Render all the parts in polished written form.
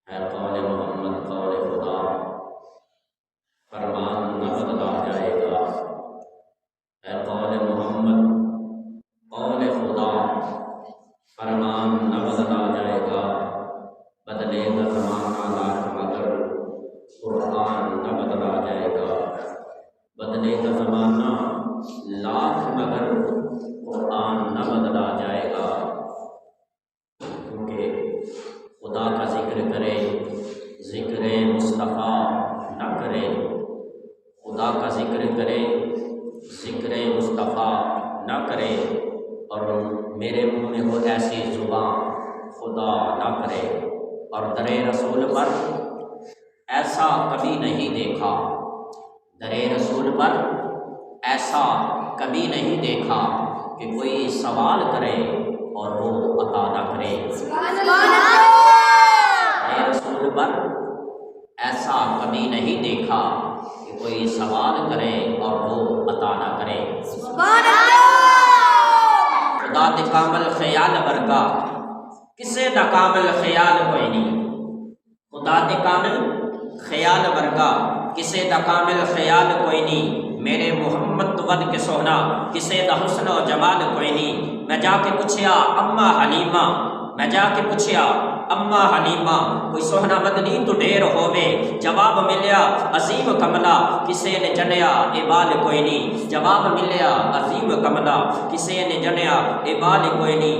ہے قول محمد قول خدا، فرمان نہ بدلا جائے گا۔ ہے قول محمد قول خدا، فرمان نہ بدلا جائے گا۔ بدلے گا زمانہ لاکھ مگر قرآن نہ بدلا جائے گا۔ بدلے گا زمانہ لاکھ مگر قرآن نہ بدلا جائے گا۔ کیونکہ خدا کا ذکر کرے ذکر مصطفیٰ نہ کرے، خدا کا ذکر کرے ذکر مصطفیٰ نہ کرے، اور میرے منہ میں ہو ایسی زباں خدا نہ کرے۔ اور در رسول پر ایسا کبھی نہیں دیکھا، در رسول پر ایسا کبھی نہیں دیکھا کہ کوئی سوال کرے اور وہ عطا نہ کرے۔ در رسول پر ایسا کبھی نہیں دیکھا کہ کوئی سوال کرے اور وہ عطا نہ کرے۔ خدا دے کامل خیال ورگا کسے دا کامل خیال کوئی نہیں۔ خدا دے کامل خیال ورگا کسے دا کامل خیال کوئی نہیں۔ میرے محمد تو ود کے سونا کسے دا حسن و جمال کوئی نہیں۔ میں جا کے پوچھیا اما حلیمہ، میں جا کے پوچھیا اما حلیمہ، کوئی سوہنا مدنی تو ڈھیر ہووے، جواب ملیا عظیم کملا کسے نے جنیا اے بال کوئی نہیں۔ جواب ملیا عظیم کملا کسے نے جنیا اے بال کوئی نہیں۔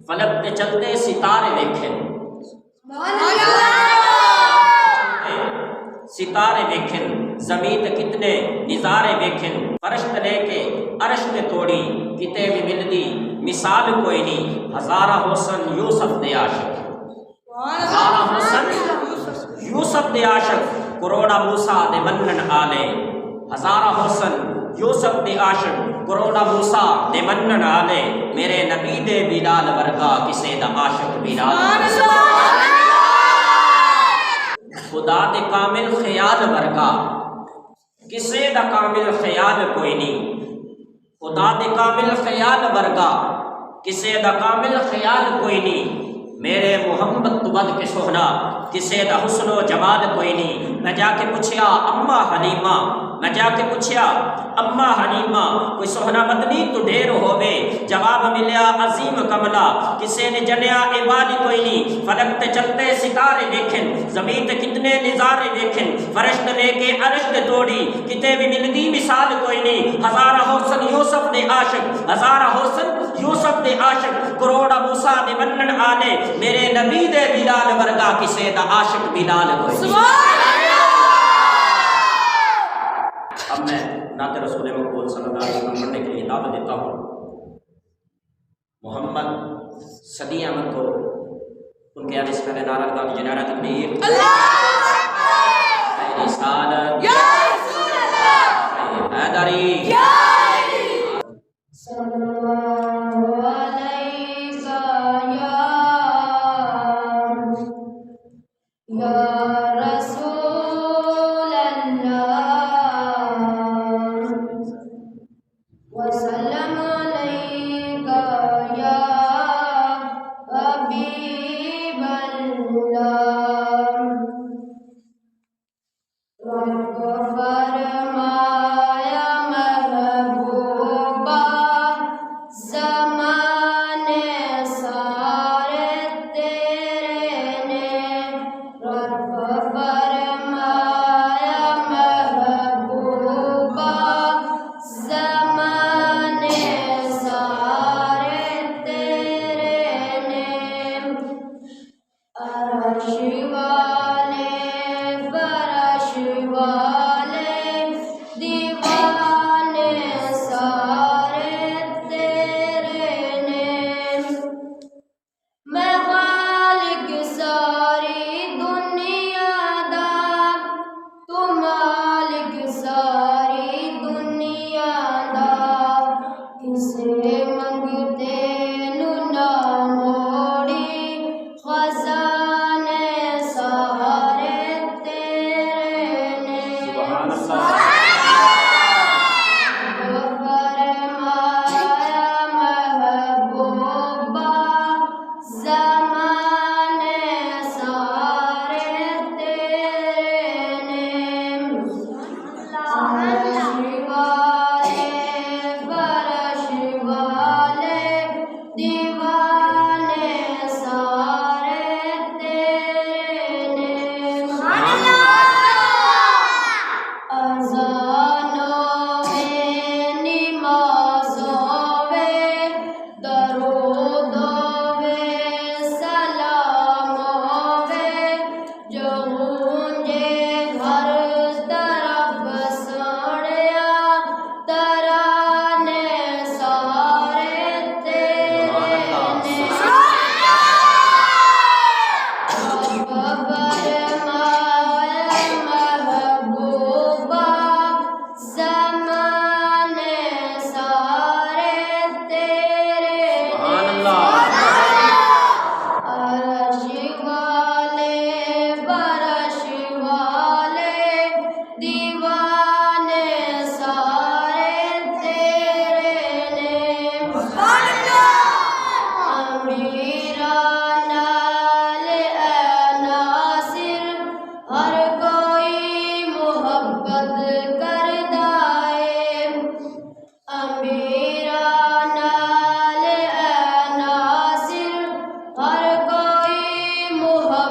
فلک تے چلتے ستارے ویکھن، ستارے ویکھن، زمین تے کتنے نظارے ویکھن، فرشت لے کے عرش تے توڑی کتے بھی ملدی مثال کوئی نہیں۔ ہزارہ حسن یوسف دے عاشق، ہزارہ حسن یوسف دے عاشق، کروڑا موسیٰ دے منن آلے۔ ہزارہ حسن یوسف دے عاشق، کروڑا موسیٰ دے منن آلے۔ میرے نبی دے بلال ورگا کسے دا عاشق بلال۔ خدا دے کامل خیال ورگا کسے دا کامل خیال کوئی نہیں۔ خدا دے کامل خیال ورگا کسے دا کامل خیال کوئی نہیں۔ میرے محمد تو ود کے سوہنا کسے دا حسن و جمال کوئی نہیں۔ میں جا کے پوچھیا اما حلیمہ، میں جا کے پوچھیا اما حلیمہ، کوئی سوہنا مدنی تو ڈھیر ہووے، جواب ملیا عظیم کملا کسے نے جنیا اے والی کوئی نہیں۔ فلک تے چلتے ستارے ویکھن، زمین تے کتنے نظارے ویکھن، فرشت لے کے عرش تے توڑی کتے بھی ملدی مثال کوئی نہیں۔ ہزارہ حسن یوسف دے عاشق، ہزارہ حسن یوسف دے عاشق، کروڑا موسیٰ دے منن آلے۔ میرے نبی دے بلال ورگا کسے دا عاشق بلال کوئی نہیں۔ اب میں نعت رسول مقبول صلی اللہ علیہ وسلم پڑھنے کے لیے دعوت دیتا ہوں۔ محمد صدی احمد کو ان کے آنے سے پہلے نعرہ لگا دیجیے، نعرہ تکبیر، رسالت، حیدری، خزانے سارے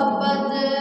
محبت